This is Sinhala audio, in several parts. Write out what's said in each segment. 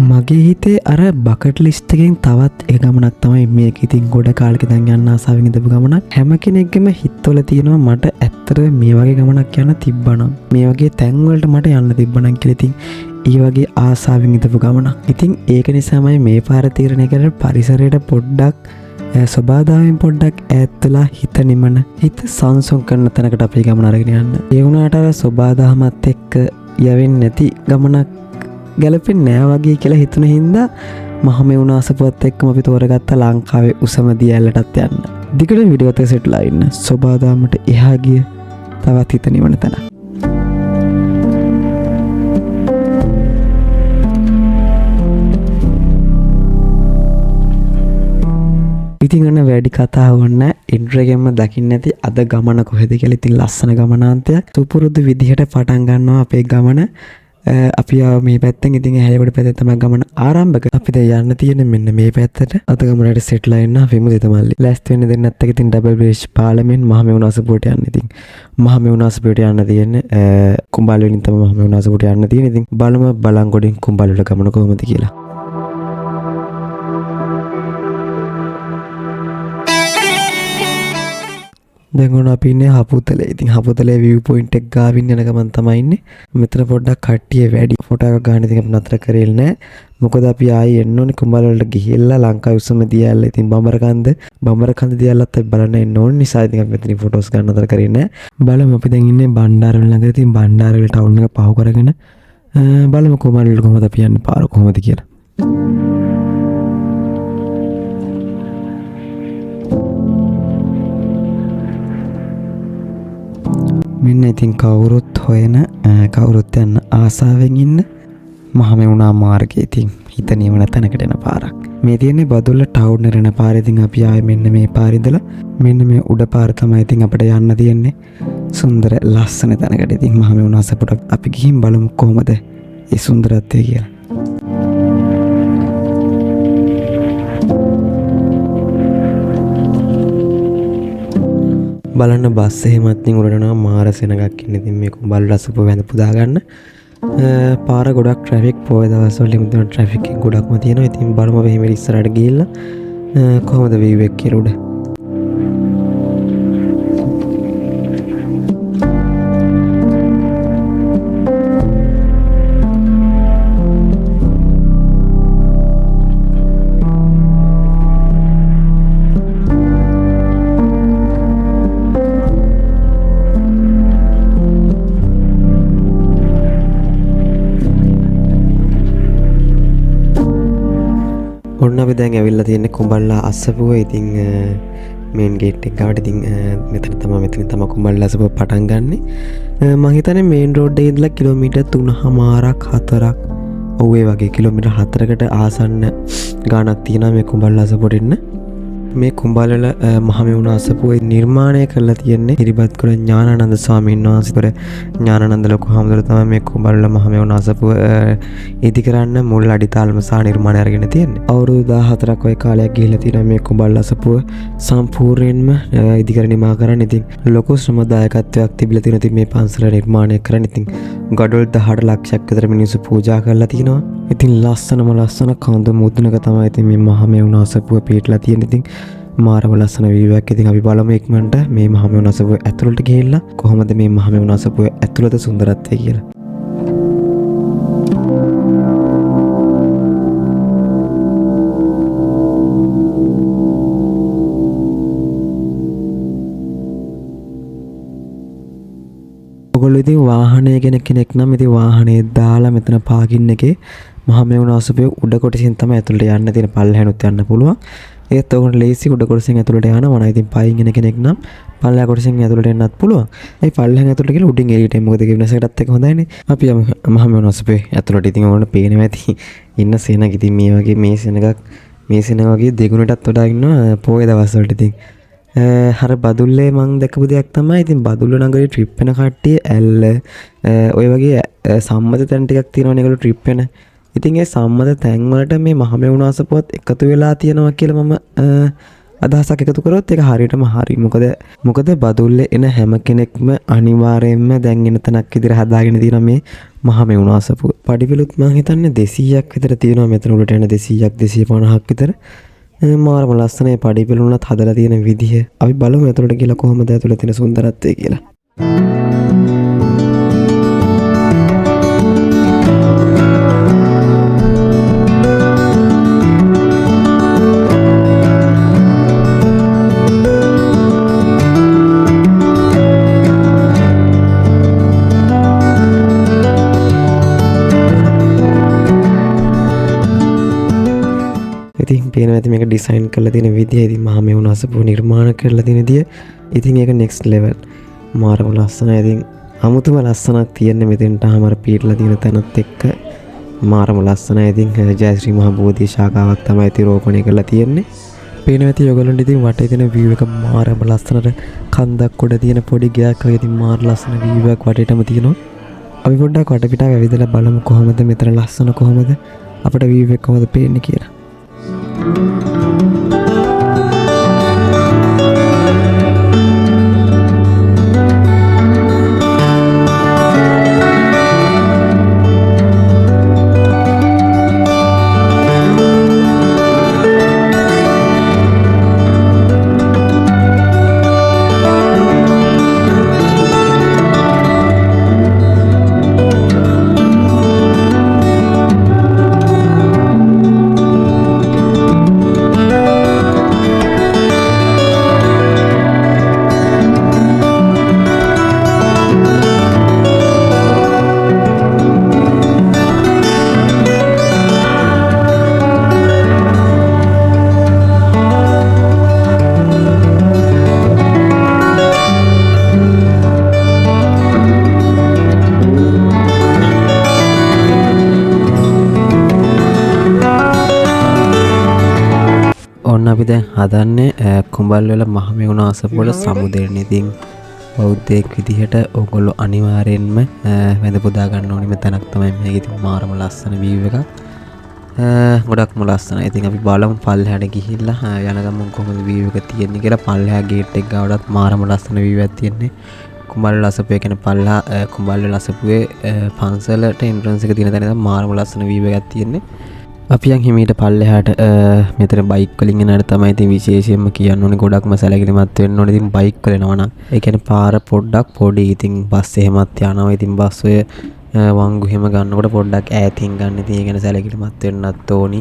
මගේ හිතේ අර බකට් ලිස්ට් එකෙන් තවත් එක ගමනක් තමයි මේක. ඉතින් ගොඩ කාලෙක දැන් යන්න ආසාවෙන් ඉඳපු ගමනක්. හැම කෙනෙක්ගේම හිතවල තියෙනවා මට ඇත්තට මේ වගේ ගමනක් යන්න තිබ්බනම්, මේ වගේ තැන් වලට මට යන්න තිබ්බනම් කියලා. ඉතින් ඒ වගේ ආසාවෙන් ඉඳපු ගමනක්. ඉතින් ඒක නිසාමයි මේ පාර තීරණය කරලා පරිසරයට පොඩ්ඩක් ස්වභාවයෙන් පොඩ්ඩක් ඈත් වෙලා හිත නිමන, හිත සංසුන් කරන තැනකට අපේ ගමන අරගෙන යන්න. ඒ වුණාට අර ස්වභාවමත් එක්ක යවෙන්නේ නැති ගමනක් ගැලපෙන්නේ නෑ වගේ කියලා හිතුන හින්දා මහමෙවුනා අසපුවත් එක්කම අපි තෝරගත්ත ලංකාවේ උසම දියැලටත් යන්න. දිගට වීඩියෝ එකත් සෙට්ලා ඉන්න. ස්වභාවයට එහා ගිය තවත් හිත නිවන තැන. ඉතින් අන්න වැඩි කතා වුණ ඉන්ට්‍රගෙන්ම දකින්න ඇති අද ගමන කොහෙද කියලා. ඉතින් ලස්සන ගමනාන්තයක් සුපුරුදු විදිහට පටන් ගන්නවා අපේ ගමන. අපි මේ පැත්තෙන් ඉතින් හැලකොට පැත්තෙන් තමයි ගමන ආරම්භ කරන්නේ. අපි දැන් යන්න තියෙන්නේ මෙන්න මේ පැත්තට. අත ගමනට සෙට්ලා ඉන්න අපි මුදිතමල්ලි. ලෑස්ති වෙන්න දෙන්නත් එක ඉතින් ඩබල් බ්‍රිජ් පාලමෙන් මහමෙවුනා අසපුවට යන්න. ඉතින් මහමෙවුනා අසපුවට යන්න තියෙන්නේ කුඹල් වලින් තමයි මහමෙවුනා අසපුවට යන්න තියෙන්නේ. ඉතින් බලමු බලංගොඩින් කුඹල් වල ගමන කොහොමද කියලා. දැන් ඔන්න අපි ඉන්නේ හපුතලේ. ඉතින් හපුතලේ view point එක ගාවින් යන ගමන් තමයි ඉන්නේ. මෙතන පොඩ්ඩක් කට්ටිය වැඩි. ෆොටෝ එකක් ගන්න ඉතින් අපි නතර කරෙල් නෑ. මොකද අපි ආයේ එන්න ඕනේ කුඹල් වලට ගිහිල්ලා ලංකාවේ උසම දියැල. ඉතින් බඹරකන්ද දියැලත් අපි බලන්න එන්න ඕනේ නිසා ඉතින් අපි මෙතනින් ෆොටෝස් ගන්න නතර කරේ නෑ. බලමු අපි දැන් ඉන්නේ බණ්ඩාරවල ළඟ. ඉතින් බණ්ඩාරවල ටවුන් එක පහු කරගෙන බලමු කුඹල් වලට කොහොමද අපි යන්නේ පාර කොහොමද කියලා. මෙන්න ඉතින් කවුරුත් හොයන කවුරුත් යන ආසාවෙන් ඉන්න මහමෙවුනා මාර්ගයේ ඉතින් හිත නියමන තැනකට එන පාරක්. මේ තියෙන්නේ බදුල්ල ටවුන් එරෙන පාර. ඉතින් අපි ආයේ මෙන්න මේ පාර ඉඳලා මෙන්න මේ උඩ පාර තමයි ඉතින් අපිට යන්න තියෙන්නේ. සුන්දර ලස්සන තැනකට. ඉතින් මහමෙවුනා සපුට අපි ගිහින් බලමු කොහමද ඒ සුන්දරත්වය කියලා. බලන්න බස් එහෙමත් ඉතින් උඩට යනවා මාර සෙනගක් ඉන්නේ. ඉතින් මේ කුඹල් රසපුව වැඳ පුදා ගන්න. පාර ගොඩක් ට්‍රැෆික් පොය දවස්වල ඉතින් ට්‍රැෆික් එක ගොඩක්ම තියෙනවා. ඉතින් බලමු අපි මෙහෙම ඉස්සරහට ගිහිල්ලා කොහොමද view එක කියලා උඩ. ඔන්න අපි දැන් ඇවිල්ලා තියෙන්නේ කුඹල්ලා අස්සපුව. ඉතින් මේන් ගේට් එක ගාවට ඉතින් මෙතන තමයි කුඹල්ලා අස්සපුව පටන් ගන්නෙ. මම හිතන්නේ මේන් රෝඩ් එකේ ඉඳලා කිලෝමීටර් 3මාරක් 4ක් ඔව් ඒ වගේ කිලෝමීටර් 4කට ආසන්න ගාණක් තියෙනවා මේ කුඹල්ලා අස්සපුවට එන්න. මේ කුඹල් වල මහමෙවුනා අස්සපුව නිර්මාණය කරලා තියෙන්නේ ඉරිබත්කොළ ඥානානන්ද ස්වාමීන් වහන්සේ. ඥානානන්ද ලොකු හාමුදුරුවෝ තමයි මේ කුඹල් වල මහමෙවුනා අස්සපුව ඉදි කරන්න මුල් අඩිතාලම සහ නිර්මාණය අරගෙන තියෙන්නේ. අවුරුදු 14ක් වගේ කාලයක් ගිහිල්ලා තියෙනවා මේ කුඹල් අස්සපුව සම්පූර්ණයෙන්ම ඉදි කර නිමා කරන්න. ඉතින් ලොකු ශ්‍රමදායකත්වයක් තිබිලා තියෙනවා. ඉතින් මේ පන්සල නිර්මාණය කරන්න ඉතින් ගඩොල් 18 ලක්ෂයක් විතර මිනිස්සු පූජා කරලා තිනවා. ඉතින් ලස්සන කඳ මුදුනක තමයි ඉතින් මේ මහමෙවුනා අස්සපුව පිටලා තියෙන්නේ. ඉතින් මාරම ලස්සන view එකක්. ඉතින් අපි බලමු ඉක්මනට මේ මහමෙවුනා අස්සපුව ඇතුළට ගිහිල්ලා කොහොමද මේ මහමෙවුනා අස්සපුව ඇතුළත සුන්දරත්වය කියලා. ඔයගොල්ලෝ ඉතින් වාහනය ගැන කෙනෙක් නම් ඉතින් වාහනේ දාලා මෙතන පාකින් එකේ මහමෙවුනා අස්සපුව උඩ කොටසින් තමයි ඇතුළට යන්න තියෙන. පල්ලෙහානුත් යන්න පුළුවන්. ඒත් ඔයගොල්ලෝ ලේසි උඩ කොටසින් ඇතුළට යනවා. ඉතින් පයින් එන කෙනෙක් නම් පල්ලෙහා කොටසින් ඇතුළට එන්නත් පුළුවන්. ඒ පල්ලෙහාන් ඇතුළට ගිහලා උඩින් එළියට එන්න. මොකද වෙනසකටත් එක හොඳයිනේ. අපි යමු මහමෙවුනා අස්සපුවේ ඇතුළට. ඉතින් ඔයගොල්ලෝ පේනවා ඇති ඉන්න සෙනග. ඉතින් මේ වගේ මේ සෙනග වගේ දෙගුණටත් වඩා ඉන්නවා පොයේ දවස්වලට. ඉතින් හර බදුල්ලේ මං දැකපු දෙයක් තමයි ඉතින් බදුල්ල නගරේ ට්‍රිප් වෙන කට්ටිය ඇල්ල ඔය වගේ සම්මත තැන් ටිකක් තියෙනවනේ ඒගොල්ලෝ ට්‍රිප් වෙන. ඉතින් ඒ සම්මත තැන් වලට මේ මහමෙවුනා අස්සපුවත් එකතු වෙලා තියෙනවා කියලා මම අදහසක් එකතු කරොත් ඒක හරියටම හරි. මොකද බදුල්ලේ එන හැම කෙනෙක්ම අනිවාර්යයෙන්ම දැන් එන තැනක් විදිහට හදාගෙන තියෙනවා මේ මහමෙවුනා අසපුව. පඩිපෙළුත් මම හිතන්නේ 200ක් විතර තියෙනවා මෙතන උඩට යන 200ක් 250ක් විතර. මාරම ලස්සනයි පඩිපෙළුණත් හදලා තියෙන විදිහ. අපි බලමු ඇතුළට ගිහලා කොහොමද ඇතුළේ තියෙන සුන්දරත්වය කියලා. ඉතින් පේනවා ඇති මේක ඩිසයින් කරලා තියෙන විදිය. ඉතින් මහමෙවුනා අසපුව නිර්මාණ කරලා තියෙන විදිය. ඉතින් ඒක next level. මාරම ලස්සනයි. ඉතින් අමුතුම ලස්සනක් තියෙන්නේ මෙතෙන්ට ආමර පීරලා තියෙන තැනත් එක්ක. මාරම ලස්සනයි. ඉතින් ජයශ්‍රී මහ බෝධි ශාඛාවක් තමයි ඉතින් රෝපණය කරලා තියෙන්නේ. පේනවා ඇති ඔයගොල්ලන්ට ඉතින් වටේ තියෙන view එක මාරම ලස්සනට කන්දක් උඩ තියෙන පොඩි ගයක් වගේ ඉතින් මාර ලස්සන view එකක් වටේටම තියෙනවා. අපි පොඩ්ඩක් වටපිටාව ඇවිදලා බලමු කොහොමද මෙතන ලස්සන කොහොමද අපිට view එක කොහොමද පේන්නේ කියලා. ඔන්න අපි දැන් හදන්නේ කුඹල්වල මහමෙවුනා අසපුවට සමුදෙරනේ. ඉතින් බෞද්ධයෙක් විදිහට ඕගොල්ලෝ අනිවාර්යෙන්ම වැඳ පුදා ගන්න ඕනේ මෙතනක් තමයි මේක. ඉතින් මාරම ලස්සන view එකක්. ගොඩක්ම ලස්සනයි. ඉතින් අපි බලමු පල්ලෙහාට ගිහිල්ලා යන ගමන් කොහොමද view එක තියෙන්නේ කියලා. පල්ලෙහා gate එක ගාවටත් මාරම ලස්සන view එකක් තියෙන්නේ. කුඹල්වල අසපුවේ කියන්නේ පල්ලෙහා කුඹල්වල අසපුවේ පන්සලට entrance එක තියෙන තැන තමයි මාරම ලස්සන view එකක් තියෙන්නේ. අපි යන් හිමීට පල්ලෙහාට මෙතන බයික් වලින් යනට තමයි ඉතින් විශේෂයෙන්ම කියන්න ඕනේ ගොඩක්ම සැලකිලිමත් වෙන්න ඕනේ. ඉතින් බයික් වල යනවා නම් ඒ කියන්නේ පාර පොඩ්ඩක් පොඩි. ඉතින් බස් එහෙමත් යනවා. ඉතින් බස් ඔය වංගු එහෙම ගන්නකොට පොඩ්ඩක් ඈතින් ගන්න. ඉතින් ඒ ගැන සැලකිලිමත් වෙන්නත් ඕනි.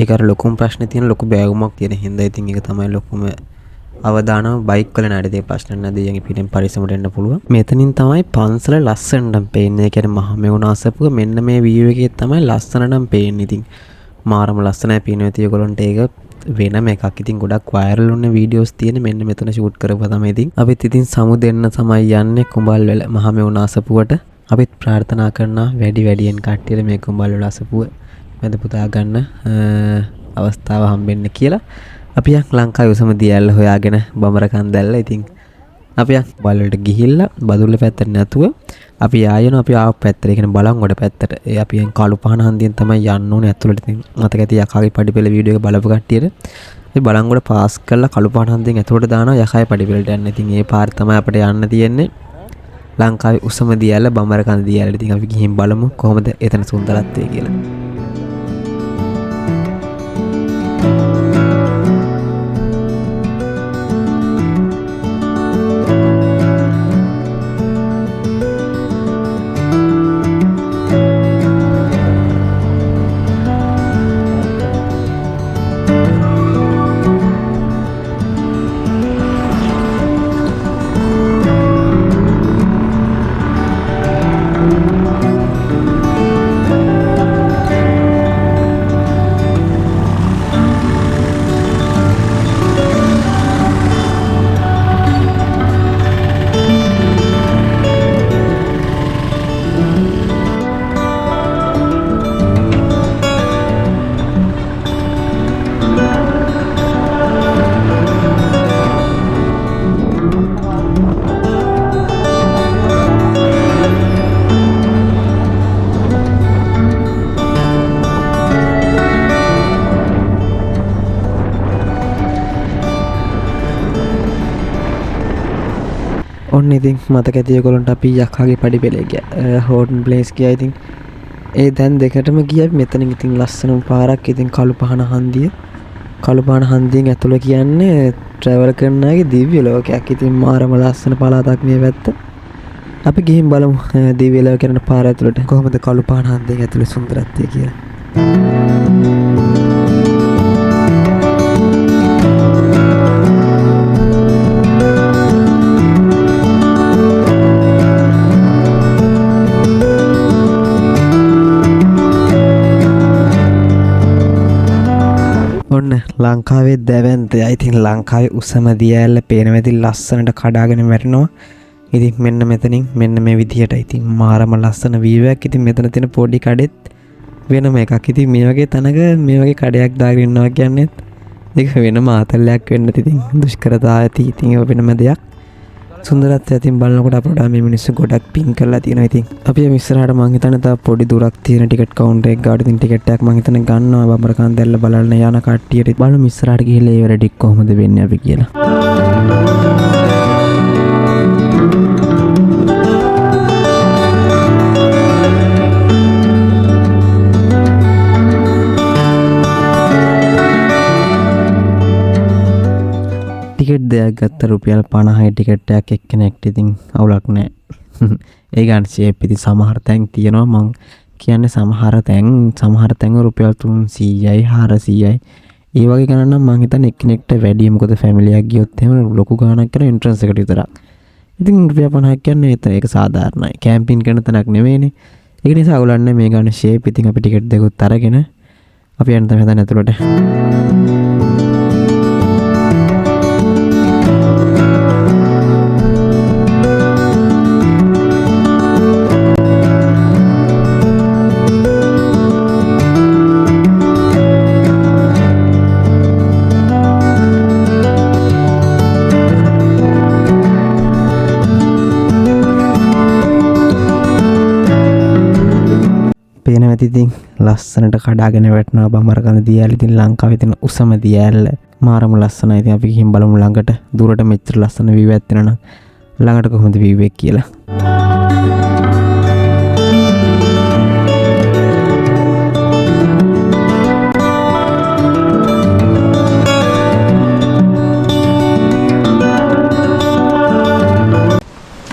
ඒක අර ලොකුම ප්‍රශ්නේ තියෙන ලොකු බෑගුමක් තියෙන හින්දා ඉතින් ඒක තමයි ලොකුම අවදානම. බයික් වල නඩ දෙය ප්‍රශ්න නැද්ද? යන් පිටින් පරිස්සමට එන්න පුළුවන්. මෙතනින් තමයි පන්සල ලස්සනටම පේන්නේ. ඒ කියන්නේ මහමෙවුනා අසපුව මෙන්න මේ view එකේ තමයි ලස්සනටම පේන්නේ. ඉතින් මාරම ලස්සනයි පේනවා. ඉතින් ඔයගොල්ලන්ට ඒක වෙනම එකක්. ඉතින් ගොඩක් වයිරල් වුණ වීඩියෝස් තියෙන මෙන්න මෙතන ෂූට් කරපුවා තමයි. ඉතින් අපිත් ඉතින් සමුදෙන්න තමයි යන්නේ කුඹල්වල මහමෙවුනා අසපුවට. අපිත් ප්‍රාර්ථනා කරනවා වැඩියෙන් කට්ටියට මේ කුඹල්වල අසපුව වැඳ පුදා ගන්න අවස්ථාව හම්බෙන්න කියලා. අපි යන් ලංකාවේ උසම දියැල්ල හොයාගෙන බමර කන්දැල්ල. ඉතින් අපි යන් බලවලට ගිහිල්ලා බදුල්ල පැත්තට නැතුව අපි ආයෙන අපි ආව පැත්තට, ඒ කියන්නේ බලංගොඩ පැත්තට. ඒ අපි යන් කාලු පහන හන්දියෙන් තමයි යන්න ඕනේ ඇතුළට. ඉතින් මතක ඇති යකාගේ පඩිපෙළ වීඩියෝ එක බලපු කට්ටියට අපි බලංගොඩ පාස් කරලා කලු පහන හන්දියෙන් ඇතුළට දානවා යකාගේ පඩිපෙළට යන්න. ඉතින් ඒ පාර තමයි අපිට යන්න තියෙන්නේ ලංකාවේ උසම දියැල්ල බමර කන්ද දියැල්ල. ඉතින් අපි ගිහින් බලමු කොහොමද එතන සුන්දරත්වය කියලා. ඔන්න ඉතින් මතක ඇති ඔයගොල්ලන්ට අපි යක්කාගේ පඩි පෙළේ ගියා. හෝටන් ප්ලේස් ගියා. ඉතින් ඒ දැන් දෙකටම ගියා. මෙතනින් ඉතින් ලස්සන පාරක්. ඉතින් කළු පහන හන්දිය. කළු පහන හන්දියෙන් ඇතුළ කියන්නේ ට්‍රැවල් කරන අයගේ දිව්‍ය ලෝකයක්. ඉතින් මාරම ලස්සන පළාතක් මේ පැත්ත. අපි ගිහින් බලමු දිව්‍ය ලෝකේ යන පාර ඇතුළට කොහොමද කළු පහන හන්දියෙන් ඇතුළේ සුන්දරත්වය කියලා. ඔන්න ලංකාවේ දැවැන්ත. ඉතින් ලංකාවේ උසම දියඇල්ල පේනවා. ඉතින් ලස්සනට කඩාගෙන වැටෙනවා. ඉතින් මෙන්න මෙතනින් මෙන්න මේ විදිහට ඉතින් මාරම ලස්සන වීව් එකක්. ඉතින් මෙතන තියෙන පොඩි කඩෙත් වෙනම එකක්. ඉතින් මේ වගේ තැනක මේ වගේ කඩයක් දාගෙන ඉන්නවා කියන්නේ ඒක වෙනම ආතල්ලයක් වෙන්න ඉතින් දුෂ්කරතා ඇති. ඉතින් ඒක වෙනම දෙයක්. සුන්දරත්වය ඉතින් බලනකොට අපට මේ මිනිස්සු ගොඩක් පින් කරලා තියෙනවා. ඉතින් අපි මේ ඉස්සරහට මං හිතන්නේ තව පොඩි දුරක් තියෙන ටිකට් කවුන්ටර් එක ගාවට ඉතින් ටිකට් එකක් මං හිතන්නේ ගන්නවා බඹරකන් දැල්ල බලන්න යන කට්ටියට. බලමු ඉස්සරහට ගිහලා ඒ වැඩ ටික කොහොමද වෙන්නේ අපි කියලා. ටිකට් දෙයක් ගත්ත රුපියල් 50යි ටිකට් එකක් එක්කෙනෙක්ට. ඉතින් අවුලක් නැහැ. ඒ ගන්න ෂේප් ඉතින් සමහර තැන් තියෙනවා. මං කියන්නේ සමහර තැන් රුපියල් 300යි 400යි ඒ වගේ ගණන් නම් මං හිතන්නේ එක්කෙනෙක්ට වැඩි. මොකද ෆැමිලි එකක් ගියොත් එහෙම ලොකු ගාණක් කරන එන්ට්‍රන්ස් එකට විතරක්. ඉතින් රුපියල් 50ක් කියන්නේ ඒක සාධාරණයි. කැම්පින් කරන තැනක් නෙවෙයිනේ. ඒක නිසා අවුලක් නැහැ මේ ගන්න ෂේප්. ඉතින් අපි ටිකට් දෙකත් අරගෙන අපි යන්න තමයි හදන්නේ ඇතුළට. පේනවා ඉතින් ලස්සනට කඩාගෙන වැටෙනවා බඹරකඳ දියඇල්ල. ඉතින් ලංකාවේ තියෙන උසම දියඇල්ල මාරම ලස්සනයි. ඉතින් අපි ගිහින් බලමු ළඟට. දුරට මෙච්චර ලස්සන වීව් එකක් තියෙනවා නම් ළඟට කොහොමද වීව් එක කියලා.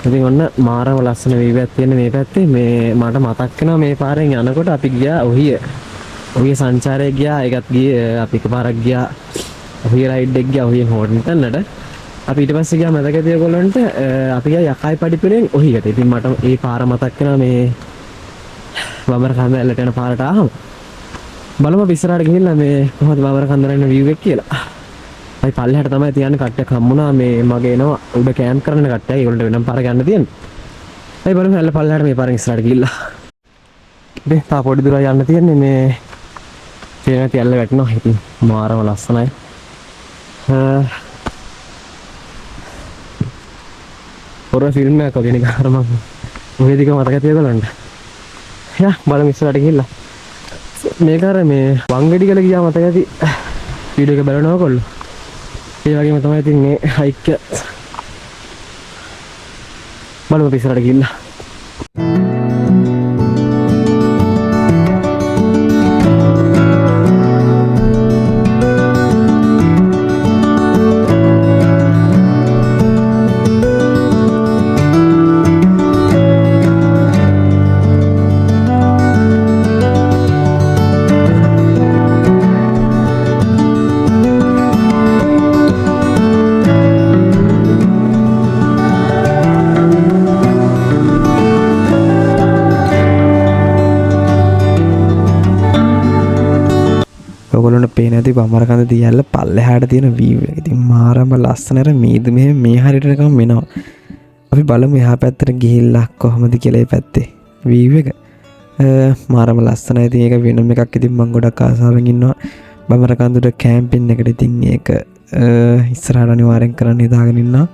ඉතින් ඔන්න මාරම ලස්සන වීව් එකක් තියෙන මේ පැත්තේ. මේ මට මතක් වෙනවා මේ පාරෙන් යනකොට අපි ගියා ඔහිය සංචාරයේ ගියා. ඒකත් ගියේ අපි එකපාරක් ගියා ඔහිය රයිඩ් එක ගියා ඔහියෙන් හෝටන්ටන්නට. අපි ඊට පස්සේ ගියා මතක ඇති ඔයගොල්ලන්ට අපි ගියා යකයි පඩිපෙලෙන් ඔහියට. ඉතින් මට ඒ පාර මතක් වෙනවා මේ බඹරකන්ද ඇල්ලට යන පාරට ආවම. බලමු අපි ඉස්සරහට ගිහිල්ලා මේ කොහොමද බඹරකන්ද යන වීව් එක කියලා. අපි පල්ලෙහාට තමයි තියන්නේ. කට්ටියක් හම්බුණා මේ මගේ එනවා උඩ කැම්ප් කරන කට්ටිය. ඒගොල්ලන්ට වෙනම පාර ගන්න තියෙනවා. අපි බලමු හැල්ල පල්ලෙහාට මේ පාරෙන් ඉස්සරහට ගිහිල්ලා. ඉතින් තා පොඩි දුර යන්න තියෙන්නේ මේ තේන තියල්ල වැටෙනවා. ඉතින් මාරම ලස්සනයි. හොරර් ෆිල්ම් එකක් වගේ නිකන් අර මම ඔය දිග මතක ඇති ඒගොල්ලන්ට. යා බලමු ඉස්සරහට ගිහිල්ලා. මේක අර මේ වංගෙඩි ගල ගියා මතක ඇති. වීඩියෝ එක බලනවා ඔයගොල්ලෝ. ඒ වගේම තමයි ඉතින් මේ හයික් බලමු ඉස්සරහට ගිහිල්ලා. ඔයගොල්ලන්ට පේන ඇති බඹරකඳ දියඇල්ල පල්ලෙහාට තියෙන වීව් එක. ඉතින් මාරම ලස්සනට මේදු මේ හරියට නිකන් මෙනවා. අපි බලමු එහා පැත්තට ගිහිල්ලා කොහොමද කියලා මේ පැත්තේ වීව් එක. මාරම ලස්සනයි. ඉතින් ඒක වෙනම එකක්. ඉතින් මම ගොඩක් ආසාවෙන් ඉන්නවා බඹරකඳුට කැම්පින් එකට. ඉතින් ඒක ඉස්සරහට අනිවාර්යෙන් කරන්න හිතාගෙන ඉන්නවා.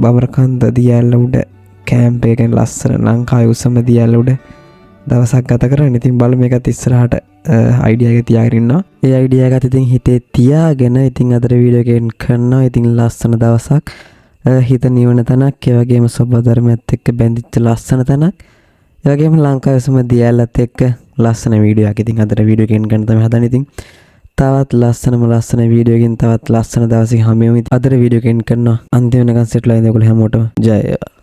බඹරකඳ දියඇල්ල උඩ කැම්ප් එකෙන් ලස්සන ලංකාවේ උසම දියඇල්ල උඩ දවසක් ගත කරන්න. ඉතින් බලමු මේකත් ඉස්සරහට අයිඩියා එක තියාගෙන ඉන්නවා. ඒ අයිඩියා එකත් ඉතින් හිතේ තියාගෙන ඉතින් අදට වීඩියෝ එකෙන් කරනවා. ඉතින් ලස්සන දවසක් හිත නිවන තැනක්, ඒ වගේම සබ්බ ධර්මයත් එක්ක බැඳිච්ච ලස්සන තැනක්, ඒ වගේම ලංකාවේ සුම දියැලත් එක්ක ලස්සන වීඩියෝ එකක්. ඉතින් අදට වීඩියෝ එකෙන් ගන්න තමයි හදන්නේ. ඉතින් තවත් ලස්සන වීඩියෝ එකකින් තවත් ලස්සන දවසක හමු වෙමු. අදට වීඩියෝ එකෙන් කරනවා අන්තිම වෙනකන් සෙට් වෙලා ඉන්න ඔයගොල්ලෝ හැමෝටම ජය වේවා.